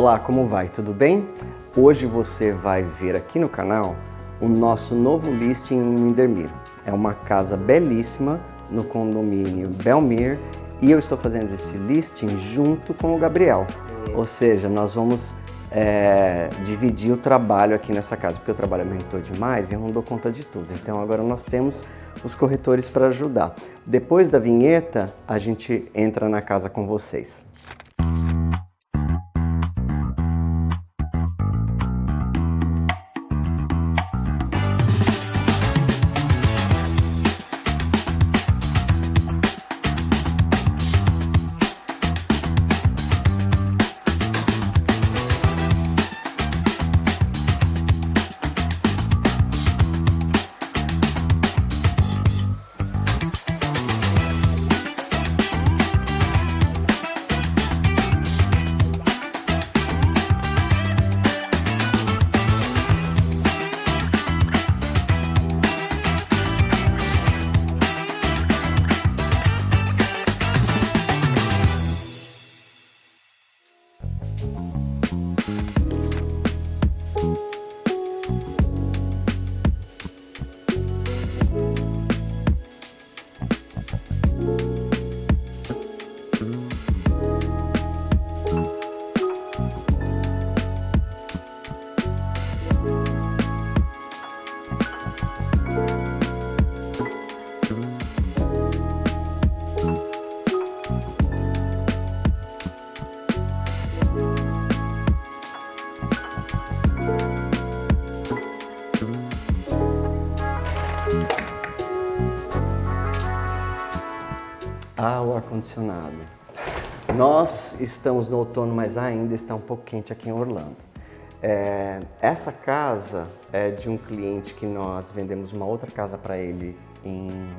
Olá, como vai? Tudo bem? Hoje você vai ver aqui no canal o nosso novo listing em Windermere. É uma casa belíssima no condomínio Belmere e eu estou fazendo esse listing junto com o Gabriel. Ou seja, nós vamos dividir o trabalho aqui nessa casa, porque o trabalho aumentou demais e eu não dou conta de tudo. Então agora nós temos os corretores para ajudar. Depois da vinheta, a gente entra na casa com vocês. Ah, o ar-condicionado. Nós estamos no outono, mas ainda está um pouco quente aqui em Orlando. Essa casa é de um cliente que nós vendemos uma outra casa para ele em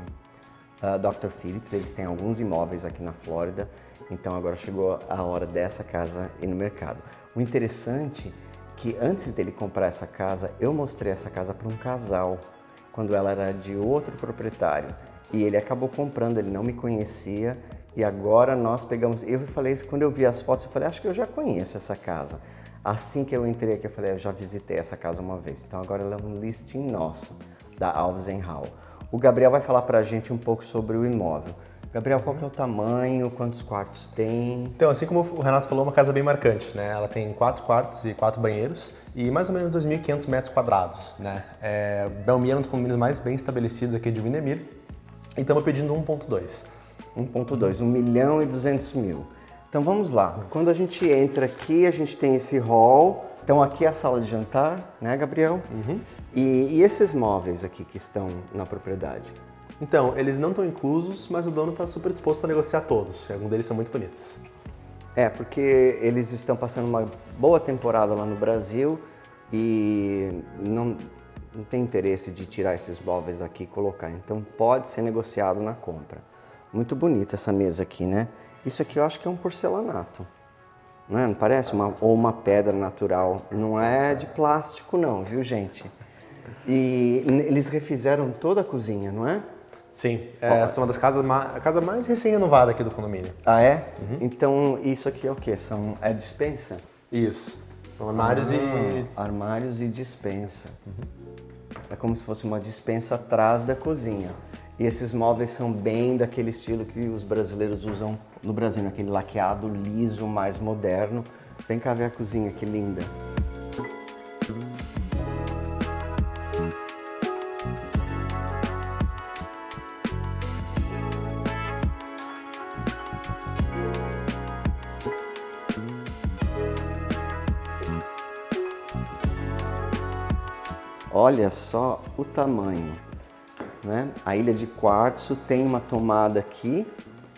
Dr. Phillips. Eles têm alguns imóveis aqui na Flórida, então agora chegou a hora dessa casa ir no mercado. O interessante é que antes dele comprar essa casa, eu mostrei essa casa para um casal, quando ela era de outro proprietário. E ele acabou comprando, ele não me conhecia e agora nós pegamos... Eu falei isso, quando eu vi as fotos, eu falei, acho que eu já conheço essa casa. Assim que eu entrei aqui, eu falei, eu já visitei essa casa uma vez. Então agora ela é um listing nosso, da Alves & Hall. O Gabriel vai falar pra gente um pouco sobre o imóvel. Gabriel, qual que é o tamanho, quantos quartos tem? Então, assim como o Renato falou, é uma casa bem marcante, né? Ela tem 4 quartos e 4 banheiros e mais ou menos 2.500 metros quadrados, né? Belmere é um dos condomínios mais bem estabelecidos aqui de Windermere. E estamos pedindo 1.2. 1.2, 1.200.000. Então vamos lá. Quando a gente entra aqui, a gente tem esse hall. Então aqui é a sala de jantar, né, Gabriel? Uhum. E esses móveis aqui que estão na propriedade? Então, eles não estão inclusos, mas o dono está super disposto a negociar todos. Alguns deles são muito bonitos. Porque eles estão passando uma boa temporada lá no Brasil e não tem interesse de tirar esses móveis aqui e colocar, então pode ser negociado na compra. Muito bonita essa mesa aqui, né? Isso aqui eu acho que é um porcelanato, não é? Não parece? Ou uma pedra natural. Não é de plástico não, viu, gente? E eles refizeram toda a cozinha, não é? Sim, essa é uma das casas a casa mais recém-renovada aqui do condomínio. Ah, é? Uhum. Então isso aqui é o quê? É despensa? Isso, são armários Armários e despensa. Uhum. É como se fosse uma despensa atrás da cozinha. E esses móveis são bem daquele estilo que os brasileiros usam no Brasil, aquele laqueado liso, mais moderno. Vem cá ver a cozinha, que linda. Olha só o tamanho, né? A ilha de quartzo tem uma tomada aqui,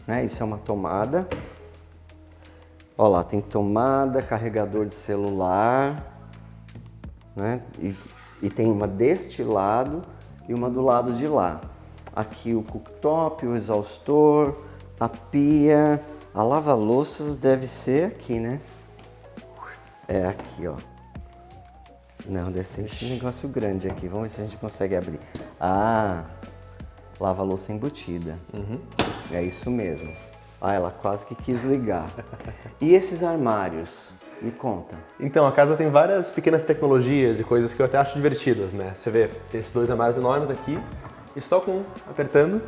né? Isso é uma tomada. Olha lá, tem tomada, carregador de celular, né? E tem uma deste lado e uma do lado de lá. Aqui o cooktop, o exaustor, a pia, a lava-louças deve ser aqui, né? É aqui, ó. Não, deve ser esse negócio grande aqui. Vamos ver se a gente consegue abrir. Ah, lava-louça embutida. Uhum. É isso mesmo. Ah, ela quase que quis ligar. E esses armários? Me conta. Então, a casa tem várias pequenas tecnologias e coisas que eu até acho divertidas, né? Você vê, tem esses 2 armários enormes aqui e só com apertando,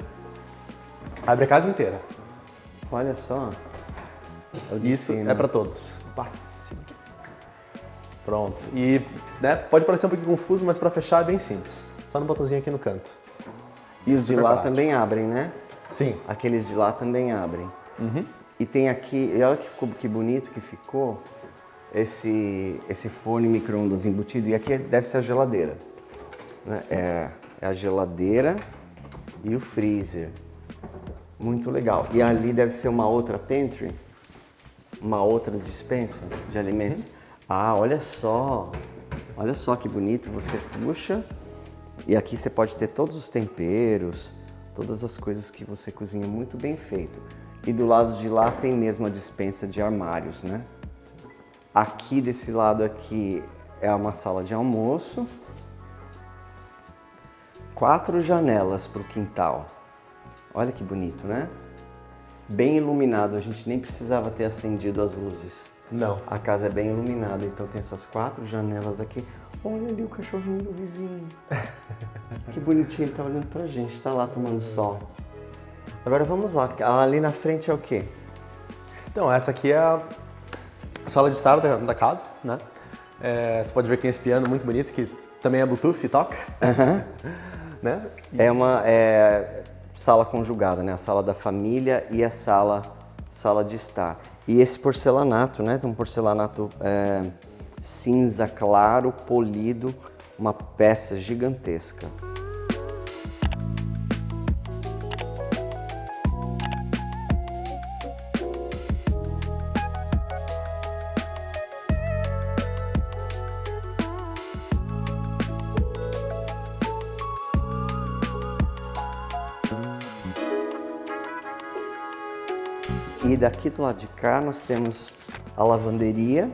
abre a casa inteira. Olha só. É o de Isso cima. é para todos. Opa, pronto. E né, pode parecer um pouquinho confuso, mas para fechar é bem simples. Só no botãozinho aqui no canto. E os de Super lá prático. também abrem, né? Sim. Aqueles de lá também abrem. E tem aqui, e olha que bonito que ficou esse forno micro-ondas embutido. E aqui deve ser a geladeira. Né? É a geladeira e o freezer. Muito legal. E ali deve ser uma outra pantry, uma outra despensa de alimentos. Ah, olha só que bonito. Você puxa e aqui você pode ter todos os temperos, todas as coisas que você cozinha muito bem feito. E do lado de lá tem mesmo a despensa de armários, né? Aqui desse lado aqui é uma sala de almoço. 4 janelas para o quintal. Olha que bonito, né? Bem iluminado, a gente nem precisava ter acendido as luzes. Não. A casa é bem iluminada, então tem essas 4 janelas aqui. Olha ali o cachorrinho do vizinho. Que bonitinho, ele tá olhando pra gente, tá lá tomando sol. Agora vamos lá, ali na frente é o quê? Então, essa aqui é a sala de estar da casa, né? Você pode ver que tem esse piano muito bonito, que também é Bluetooth e toca. Né? É uma sala conjugada, né? A sala da família e a sala de estar. E esse porcelanato, né? Um porcelanato cinza claro, polido, uma peça gigantesca. E daqui do lado de cá nós temos a lavanderia.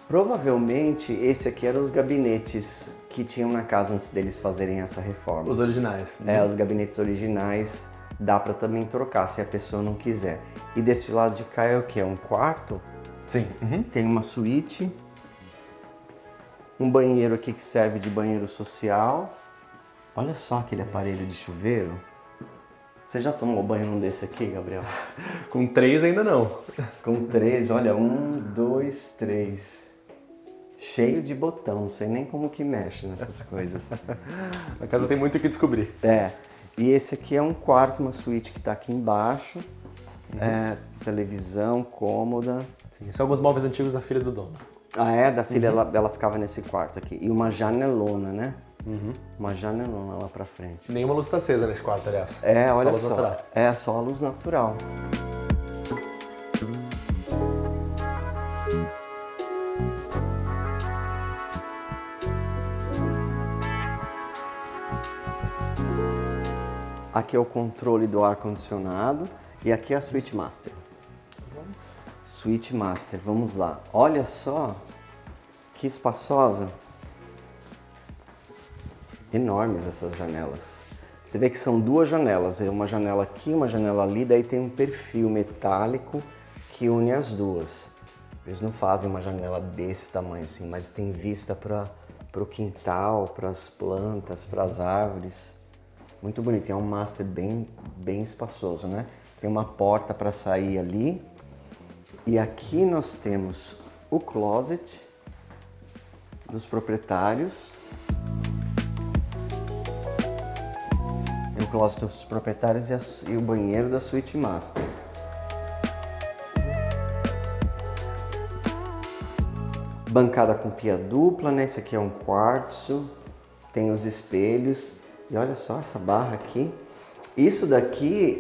Provavelmente esse aqui eram os gabinetes que tinham na casa antes deles fazerem essa reforma. Os originais. Os gabinetes originais dá para também trocar se a pessoa não quiser. E desse lado de cá é o que? É um quarto? Sim. Tem uma suíte, um banheiro aqui que serve de banheiro social. Olha só aquele aparelho de chuveiro. Você já tomou banho num desse aqui, Gabriel? Com 3 ainda não. Com 3, olha, 1, 2, 3. Cheio de botão, não sei nem como que mexe nessas coisas. A casa tem muito o que descobrir. E esse aqui é um quarto, uma suíte que está aqui embaixo. Televisão, cômoda. Sim, são alguns móveis antigos da filha do dono. Ah, é? Da filha, ela ficava nesse quarto aqui. E uma janelona, né? Uma janelona lá pra frente. Nenhuma luz está acesa nesse quarto, aliás. Olha luz só. natural. Só a luz natural. Aqui é o controle do ar-condicionado e aqui é a Switch Master. Switch Master, vamos lá. Olha só que espaçosa. Enormes essas janelas. Você vê que são 2 janelas, uma janela aqui, uma janela ali, daí tem um perfil metálico que une as duas. Eles não fazem uma janela desse tamanho assim, mas tem vista para o quintal, para as plantas, para as árvores. Muito bonito, é um master bem espaçoso, né? Tem uma porta para sair ali. E aqui nós temos o closet dos proprietários. Tem o closet dos proprietários e o banheiro da Switch Master. Bancada com pia dupla, né? Esse aqui é um quartzo. Tem os espelhos. E olha só essa barra aqui. Isso daqui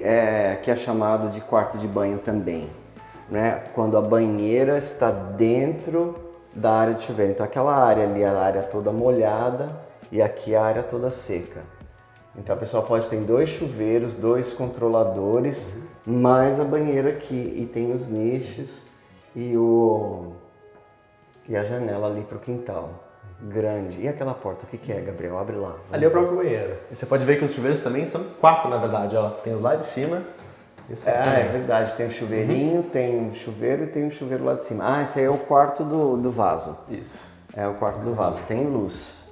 que é chamado de quarto de banho também, né? Quando a banheira está dentro da área de chuveiro. Então aquela área ali é a área toda molhada e aqui a área toda seca. Então a pessoa pode ter 2 chuveiros, 2 controladores, mais a banheira aqui. E tem os nichos e a janela ali para o quintal. Grande. E aquela porta, o que é, Gabriel? Abre lá. Ali é o próprio banheiro. E você pode ver que os chuveiros também são 4, na verdade. Ó. Tem os lá de cima Isso É verdade, tem o chuveirinho, tem o chuveiro e tem o chuveiro lá de cima. Ah, esse aí é o quarto do vaso. Isso. É o quarto do vaso, tem luz.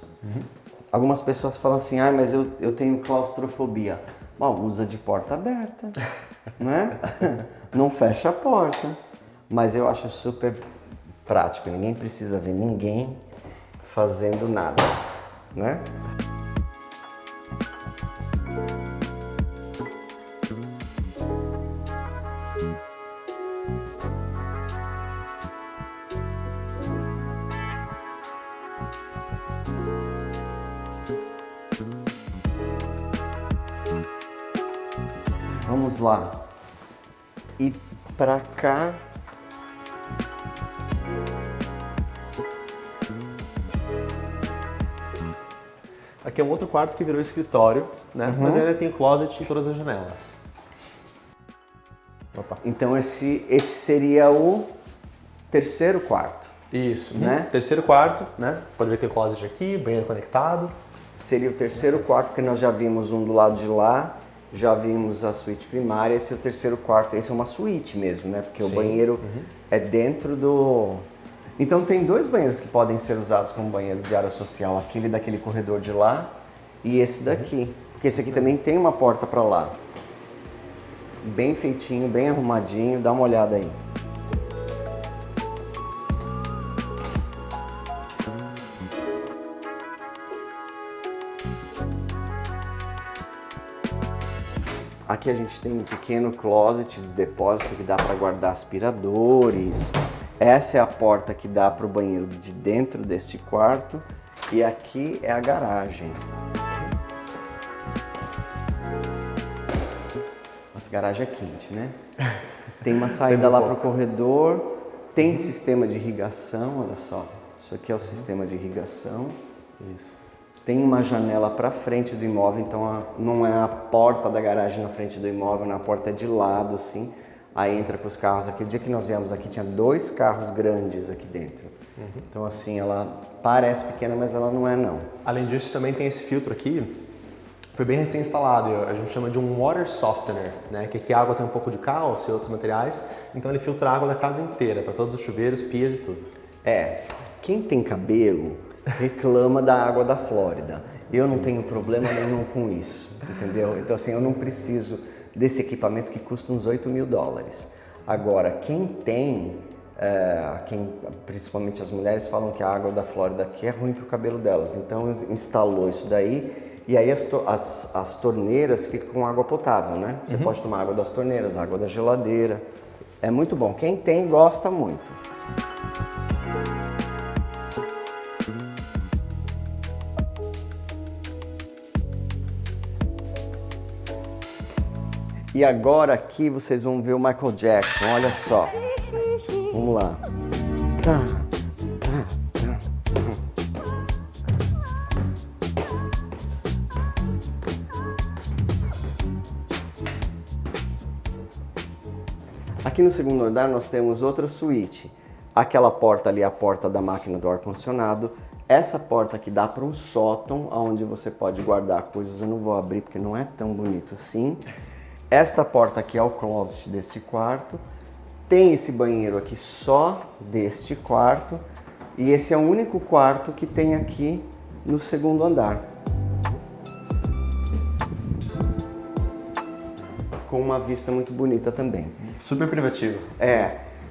Algumas pessoas falam assim, ah, mas eu tenho claustrofobia. Bom, usa de porta aberta, né? Não fecha a porta. Mas eu acho super prático, ninguém precisa ver ninguém fazendo nada, né? Vamos lá. E pra cá. Aqui é um outro quarto que virou escritório, né? Mas ainda tem closet em todas as janelas. Opa. Então esse seria o terceiro quarto. Isso, né? Terceiro quarto, né? Pode ver que tem closet aqui, banheiro conectado. Seria o terceiro quarto, porque nós já vimos um do lado de lá, já vimos a suíte primária, esse é o terceiro quarto. Esse é uma suíte mesmo, né? Porque o banheiro é dentro do... Então tem dois banheiros que podem ser usados como banheiro de área social, aquele daquele corredor de lá e esse daqui. Porque esse aqui também tem uma porta para lá. Bem feitinho, bem arrumadinho, dá uma olhada aí. Aqui a gente tem um pequeno closet de depósito que dá para guardar aspiradores. Essa é a porta que dá para o banheiro de dentro deste quarto. E aqui é a garagem. Nossa, garagem é quente, né? Tem uma saída lá para o corredor. Tem sistema de irrigação, olha só. Isso aqui é o sistema de irrigação. Isso. Tem uma janela para frente do imóvel, então não é a porta da garagem na frente do imóvel, na porta é de lado, assim. Aí entra com os carros aqui. O dia que nós viemos aqui tinha 2 carros grandes aqui dentro. Então assim, ela parece pequena, mas ela não é não. Além disso, também tem esse filtro aqui. Foi bem recém-instalado, a gente chama de um water softener, né? Que aqui a água tem um pouco de cálcio e outros materiais, então ele filtra a água da casa inteira, para todos os chuveiros, pias e tudo. Quem tem cabelo reclama da água da Flórida. Eu não tenho problema nenhum com isso, entendeu? Então assim, eu não preciso desse equipamento que custa uns $8.000. Agora, quem tem, principalmente as mulheres, falam que a água da Flórida aqui é ruim para o cabelo delas. Então instalou isso daí e aí as torneiras ficam com água potável, né? Você pode tomar água das torneiras, água da geladeira. É muito bom. Quem tem, gosta muito. E agora aqui vocês vão ver o Michael Jackson, olha só. Vamos lá. Aqui no segundo andar nós temos outra suíte. Aquela porta ali é a porta da máquina do ar-condicionado. Essa porta aqui dá para um sótão, onde você pode guardar coisas. Eu não vou abrir porque não é tão bonito assim. Esta porta aqui é o closet deste quarto. Tem esse banheiro aqui só deste quarto. E esse é o único quarto que tem aqui no segundo andar. Com uma vista muito bonita também. Super privativo.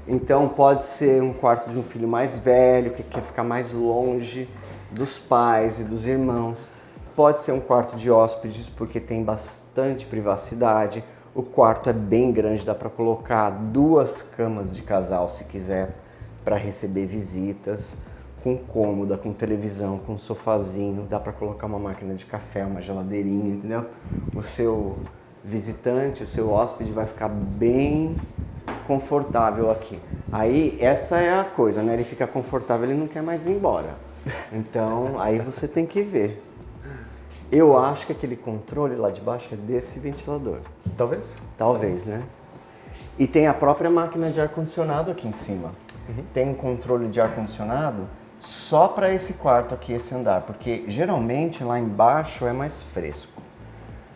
Então pode ser um quarto de um filho mais velho, que quer ficar mais longe dos pais e dos irmãos. Pode ser um quarto de hóspedes, porque tem bastante privacidade. O quarto é bem grande, dá para colocar 2 camas de casal, se quiser, para receber visitas. Com cômoda, com televisão, com sofazinho. Dá para colocar uma máquina de café, uma geladeirinha, entendeu? O seu visitante, o seu hóspede vai ficar bem confortável aqui. Aí, essa é a coisa, né? Ele fica confortável, ele não quer mais ir embora. Então, aí você tem que ver. Eu acho que aquele controle lá de baixo é desse ventilador. Talvez. Talvez, né? E tem a própria máquina de ar-condicionado aqui em cima. Tem um controle de ar-condicionado só para esse quarto aqui, esse andar, porque geralmente lá embaixo é mais fresco.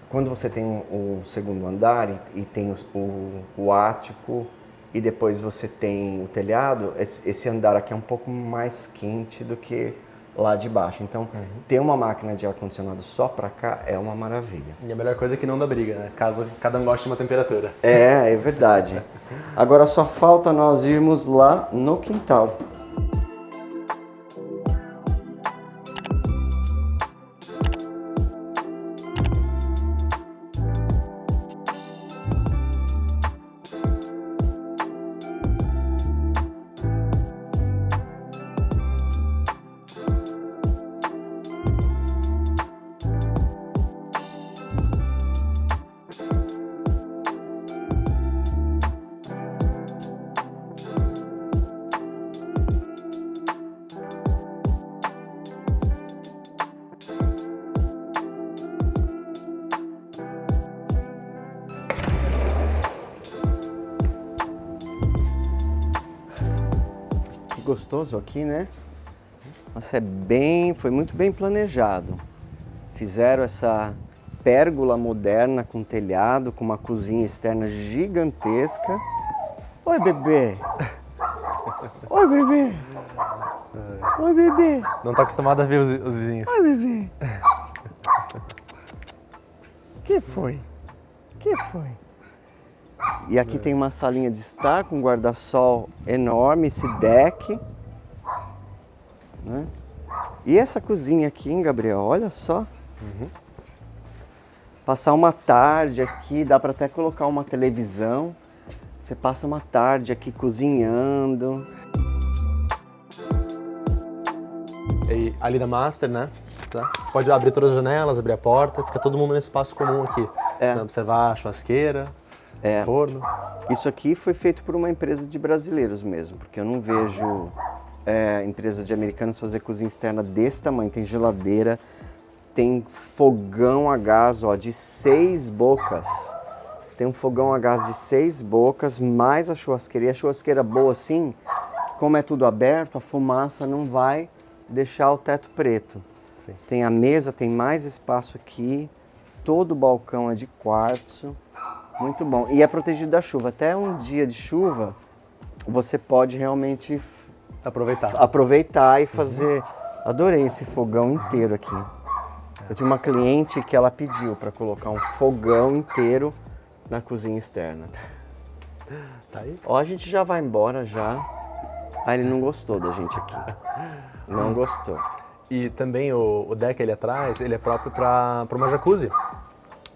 quando você tem um segundo andar e tem o ático e depois você tem o telhado, esse andar aqui é um pouco mais quente do que lá de baixo. Então, ter uma máquina de ar-condicionado só para cá é uma maravilha. E a melhor coisa é que não dá briga, né? Caso cada um goste de uma temperatura. É verdade. Agora só falta nós irmos lá no quintal. Gostoso aqui, né? Nossa, foi muito bem planejado. Fizeram essa pérgola moderna com telhado, com uma cozinha externa gigantesca. Oi, bebê! Oi, bebê! Oi, bebê! Não tá acostumado a ver os vizinhos. Oi, bebê! Que foi? Que foi? E aqui tem uma salinha de estar com um guarda-sol enorme, esse deck. Né? E essa cozinha aqui, hein, Gabriel? Olha só. Passar uma tarde aqui, dá para até colocar uma televisão. Você passa uma tarde aqui cozinhando. E ali da Master, né? Tá? Você pode abrir todas as janelas, abrir a porta, fica todo mundo nesse espaço comum aqui. Pra observar a churrasqueira. Forno. Isso aqui foi feito por uma empresa de brasileiros mesmo, porque eu não vejo empresa de americanos fazer cozinha externa desse tamanho. Tem geladeira, tem fogão a gás, ó, de 6 bocas. Tem um fogão a gás de 6 bocas, mais a churrasqueira. E a churrasqueira boa assim, como é tudo aberto, a fumaça não vai deixar o teto preto. Sim. Tem a mesa, tem mais espaço aqui, todo o balcão é de quartzo. Muito bom. E é protegido da chuva. Até um dia de chuva, você pode realmente aproveitar e fazer... Adorei esse fogão inteiro aqui. Eu tinha uma cliente que ela pediu para colocar um fogão inteiro na cozinha externa. Tá aí? Ó, a gente já vai embora já. Ah, ele não gostou da gente aqui. Não gostou. E também o deck ali atrás, ele é próprio para uma jacuzzi.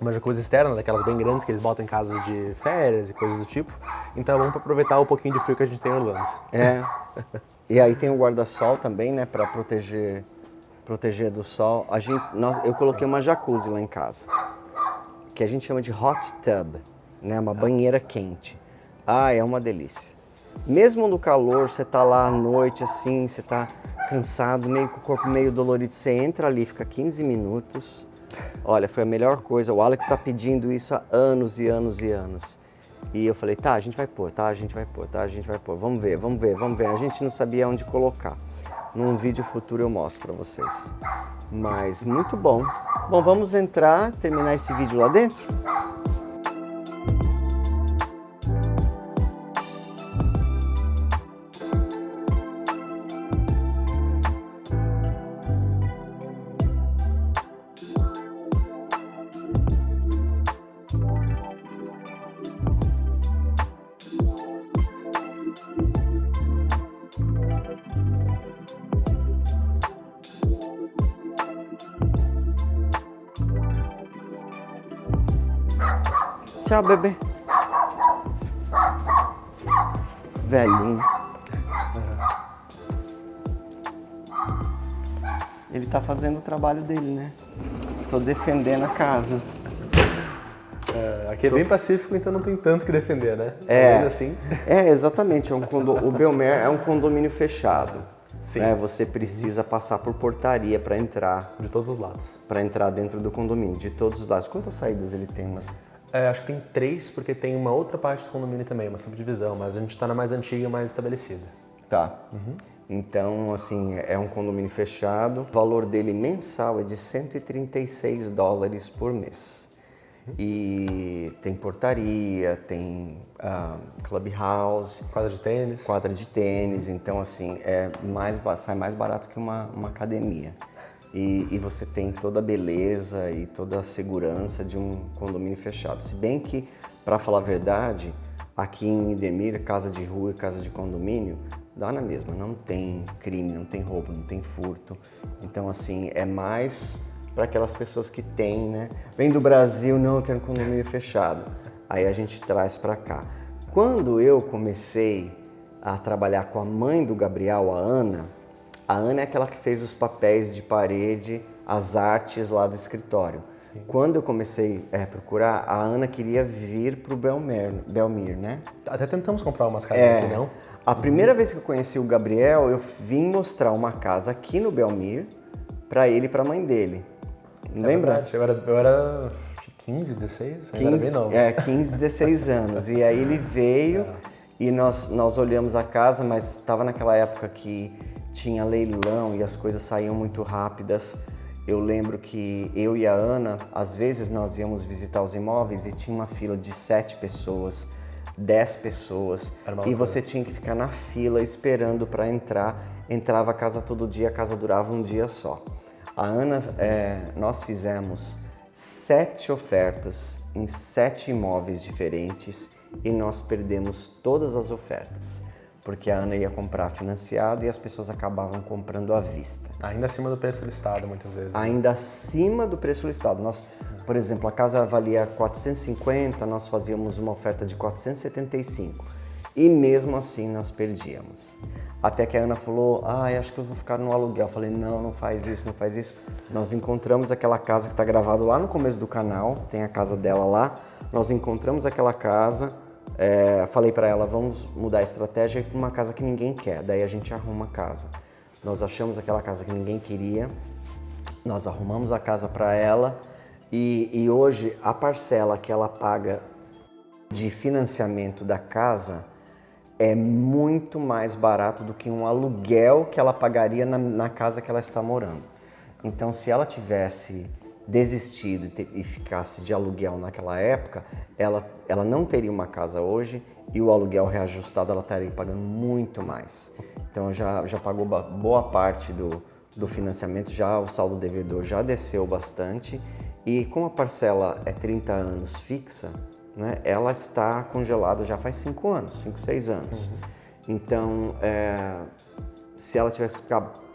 Uma jacuzzi externa, daquelas bem grandes que eles botam em casas de férias e coisas do tipo. Então é bom para aproveitar o pouquinho de frio que a gente tem em Orlando. E aí tem o guarda-sol também, né, para proteger do sol. Eu coloquei uma jacuzzi lá em casa, que a gente chama de hot tub, né, uma banheira quente. Ah, é uma delícia. Mesmo no calor, você tá lá à noite assim, você tá cansado, meio com o corpo meio dolorido, você entra ali, fica 15 minutos. Olha, foi a melhor coisa. O Alex está pedindo isso há anos e anos e anos. E eu falei, tá, a gente vai pôr, tá, a gente vai pôr, tá, a gente vai pôr. Vamos ver, vamos ver, vamos ver. A gente não sabia onde colocar. Num vídeo futuro eu mostro para vocês. Mas muito bom. Bom, vamos entrar, terminar esse vídeo lá dentro? Tchau, bebê. Velhinho. Ele tá fazendo o trabalho dele, né? Tô defendendo a casa. Aqui é bem pacífico, então não tem tanto que defender, né? Ainda assim. Exatamente. O Belmer é um condomínio fechado. Sim. Né? Você precisa passar por portaria para entrar. De todos os lados. Para entrar dentro do condomínio, de todos os lados. Quantas saídas ele tem? Acho que tem 3, porque tem uma outra parte do condomínio também, uma subdivisão, mas a gente está na mais antiga, mais estabelecida. Tá. Então, assim, é um condomínio fechado. O valor dele mensal é de $136 por mês. E tem portaria, tem clubhouse, Quadra de tênis. então assim, sai mais barato que uma academia. E você tem toda a beleza e toda a segurança de um condomínio fechado. Se bem que, para falar a verdade, aqui em Idemir, casa de rua e casa de condomínio, dá na mesma, não tem crime, não tem roubo, não tem furto. Então assim, é mais para aquelas pessoas que têm, né? Vem do Brasil, não, eu quero um condomínio fechado. Aí a gente traz para cá. Quando eu comecei a trabalhar com a mãe do Gabriel, a Ana é aquela que fez os papéis de parede, as artes lá do escritório. Sim. Quando eu comecei a procurar, a Ana queria vir para o Belmir, né? Até tentamos comprar umas casas aqui, não? A primeira vez que eu conheci o Gabriel, eu vim mostrar uma casa aqui no Belmir para ele e para a mãe dele. Lembra? Verdade. Eu era 15, 16, 15, era bem novo. 15, 16 anos. E aí ele veio e nós olhamos a casa, mas estava naquela época que tinha leilão e as coisas saíam muito rápidas. Eu lembro que eu e a Ana, às vezes nós íamos visitar os imóveis e tinha uma fila de 7 pessoas, 10 pessoas, e você tinha que ficar na fila esperando para entrar. Entrava a casa todo dia, a casa durava um dia só. A Ana, nós fizemos 7 ofertas em 7 imóveis diferentes e nós perdemos todas as ofertas. Porque a Ana ia comprar financiado e as pessoas acabavam comprando à vista. Ainda acima do preço listado, muitas vezes. Ainda acima do preço listado. Nós, por exemplo, a casa valia 450, nós fazíamos uma oferta de 475. E mesmo assim nós perdíamos. Até que a Ana falou, acho que eu vou ficar no aluguel. Eu falei, não faz isso, não faz isso. Nós encontramos aquela casa que está gravado lá no começo do canal, tem a casa dela lá. Nós encontramos aquela casa. Falei para ela, vamos mudar a estratégia para uma casa que ninguém quer, daí a gente arruma a casa. Nós achamos aquela casa que ninguém queria, nós arrumamos a casa para ela e hoje a parcela que ela paga de financiamento da casa é muito mais barato do que um aluguel que ela pagaria na casa que ela está morando. Então, se ela tivesse desistido e ficasse de aluguel naquela época, ela não teria uma casa hoje e o aluguel reajustado ela estaria pagando muito mais. Então já pagou boa parte do financiamento, já o saldo devedor já desceu bastante e como a parcela é 30 anos fixa, né, ela está congelada já faz 5 anos, 5, 6 anos. Então, se ela tivesse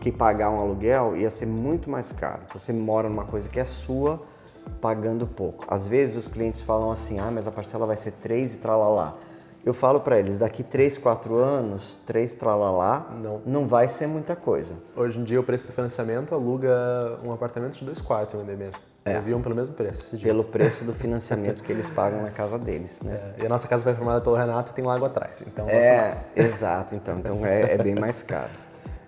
que pagar um aluguel, ia ser muito mais caro. Então, você mora numa coisa que é sua, pagando pouco. Às vezes, os clientes falam assim, mas a parcela vai ser 3 e tralalá. Eu falo para eles, daqui 3, 4 anos, 3 tralalá, não vai ser muita coisa. Hoje em dia, o preço do financiamento aluga um apartamento de 2 quartos em Idemir. Viam pelo mesmo preço. Pelo preço do financiamento que eles pagam na casa deles, né? E a nossa casa foi formada pelo Renato e tem lago atrás, então exato, então é bem mais caro.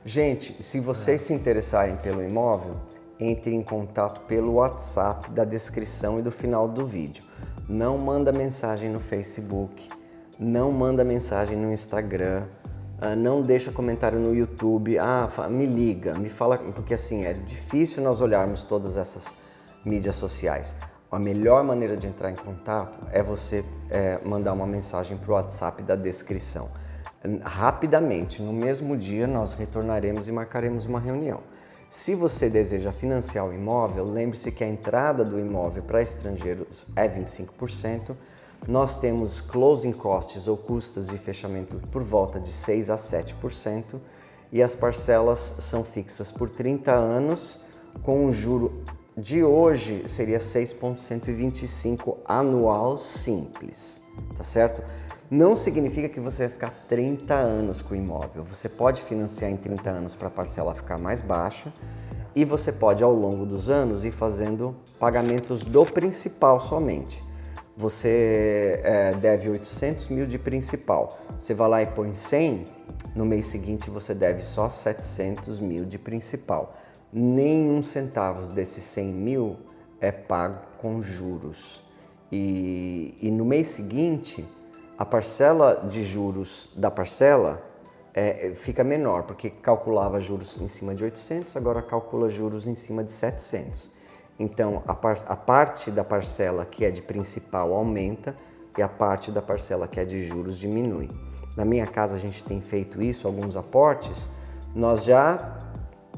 Gente, se vocês se interessarem pelo imóvel, entre em contato pelo WhatsApp da descrição e do final do vídeo. Não manda mensagem no Facebook, não manda mensagem no Instagram, não deixa comentário no YouTube, me liga, me fala, porque assim, é difícil nós olharmos todas essas mídias sociais. A melhor maneira de entrar em contato é você mandar uma mensagem para o WhatsApp da descrição. Rapidamente, no mesmo dia, nós retornaremos e marcaremos uma reunião. Se você deseja financiar o imóvel, lembre-se que a entrada do imóvel para estrangeiros é 25%. Nós temos closing costs ou custos de fechamento por volta de 6 a 7%. E as parcelas são fixas por 30 anos, com um juro de hoje seria 6,125 anual simples, tá certo? Não significa que você vai ficar 30 anos com o imóvel. Você pode financiar em 30 anos para a parcela ficar mais baixa e você pode, ao longo dos anos, ir fazendo pagamentos do principal somente. Você deve 800 mil de principal. Você vai lá e põe 100, no mês seguinte você deve só 700 mil de principal. Nenhum centavo desses 100 mil é pago com juros. E no mês seguinte, a parcela de juros da parcela fica menor, porque calculava juros em cima de 800, agora calcula juros em cima de 700. Então, a parte da parcela que é de principal aumenta e a parte da parcela que é de juros diminui. Na minha casa a gente tem feito isso, alguns aportes, nós já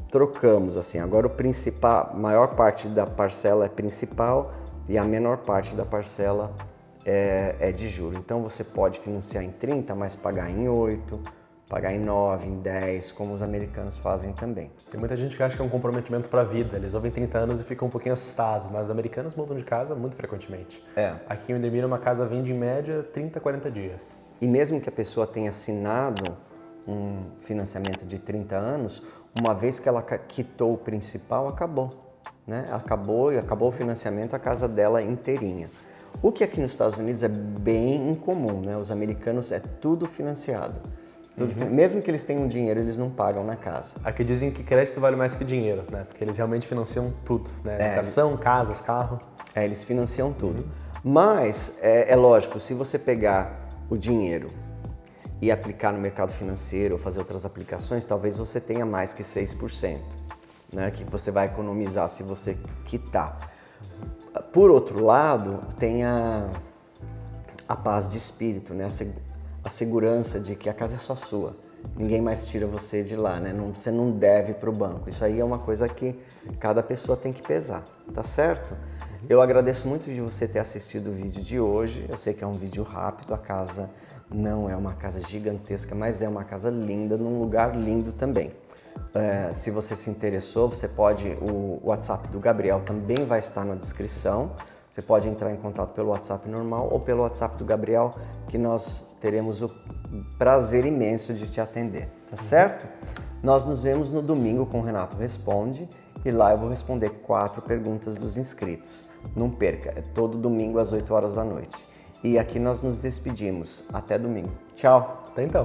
trocamos assim, agora o principal, maior parte da parcela é principal e a menor parte da parcela é de juros. Então você pode financiar em 30, mas pagar em 8, pagar em 9, em 10, como os americanos fazem também. Tem muita gente que acha que é um comprometimento para a vida, eles ouvem 30 anos e ficam um pouquinho assustados, mas os americanos mudam de casa muito frequentemente. Aqui em Windemir uma casa vende em média 30, 40 dias. E mesmo que a pessoa tenha assinado um financiamento de 30 anos, uma vez que ela quitou o principal, acabou, né? Acabou o financiamento, a casa dela inteirinha. O que aqui nos Estados Unidos é bem incomum, né? Os americanos é tudo financiado. Mesmo que eles tenham dinheiro, eles não pagam na casa. Aqui dizem que crédito vale mais que dinheiro, né? Porque eles realmente financiam tudo, né? Educação, casas, carro. Eles financiam tudo. Mas, é lógico, se você pegar o dinheiro e aplicar no mercado financeiro ou fazer outras aplicações, talvez você tenha mais que 6%, né? Que você vai economizar se você quitar. Por outro lado, tem a paz de espírito, né? A segurança de que a casa é só sua. Ninguém mais tira você de lá, né? Você não deve para o banco. Isso aí é uma coisa que cada pessoa tem que pesar, tá certo? Eu agradeço muito de você ter assistido o vídeo de hoje. Eu sei que é um vídeo rápido, a casa não é uma casa gigantesca, mas é uma casa linda, num lugar lindo também. Se você se interessou, você pode, o WhatsApp do Gabriel também vai estar na descrição. Você pode entrar em contato pelo WhatsApp normal ou pelo WhatsApp do Gabriel, que nós teremos o prazer imenso de te atender, tá certo? Nós nos vemos no domingo com o Renato Responde e lá eu vou responder 4 perguntas dos inscritos. Não perca, é todo domingo às 8 horas da noite. E aqui nós nos despedimos. Até domingo. Tchau! Até então!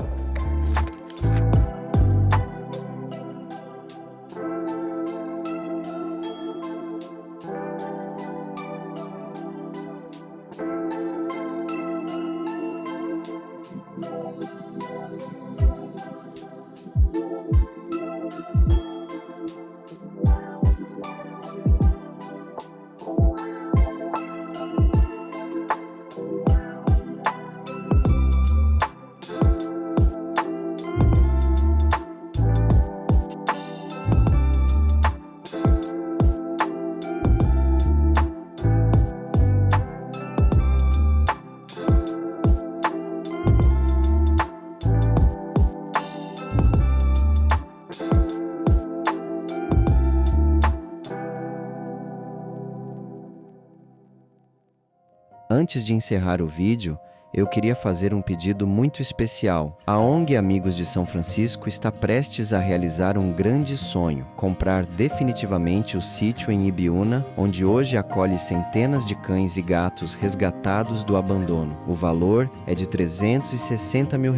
Antes de encerrar o vídeo, eu queria fazer um pedido muito especial. A ONG Amigos de São Francisco está prestes a realizar um grande sonho: comprar definitivamente o sítio em Ibiúna, onde hoje acolhe centenas de cães e gatos resgatados do abandono. O valor é de R$360 mil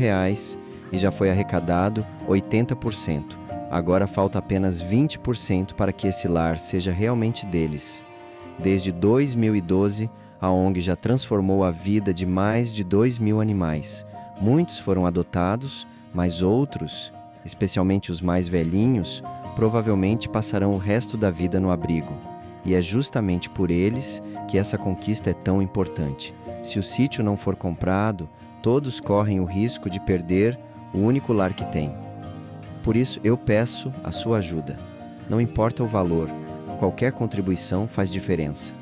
e já foi arrecadado 80%. Agora falta apenas 20% para que esse lar seja realmente deles. Desde 2012, a ONG já transformou a vida de mais de 2.000 animais. Muitos foram adotados, mas outros, especialmente os mais velhinhos, provavelmente passarão o resto da vida no abrigo. E é justamente por eles que essa conquista é tão importante. Se o sítio não for comprado, todos correm o risco de perder o único lar que têm. Por isso, eu peço a sua ajuda. Não importa o valor, qualquer contribuição faz diferença.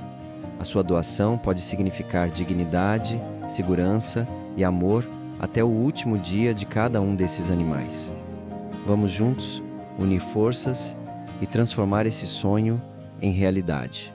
A sua doação pode significar dignidade, segurança e amor até o último dia de cada um desses animais. Vamos juntos unir forças e transformar esse sonho em realidade.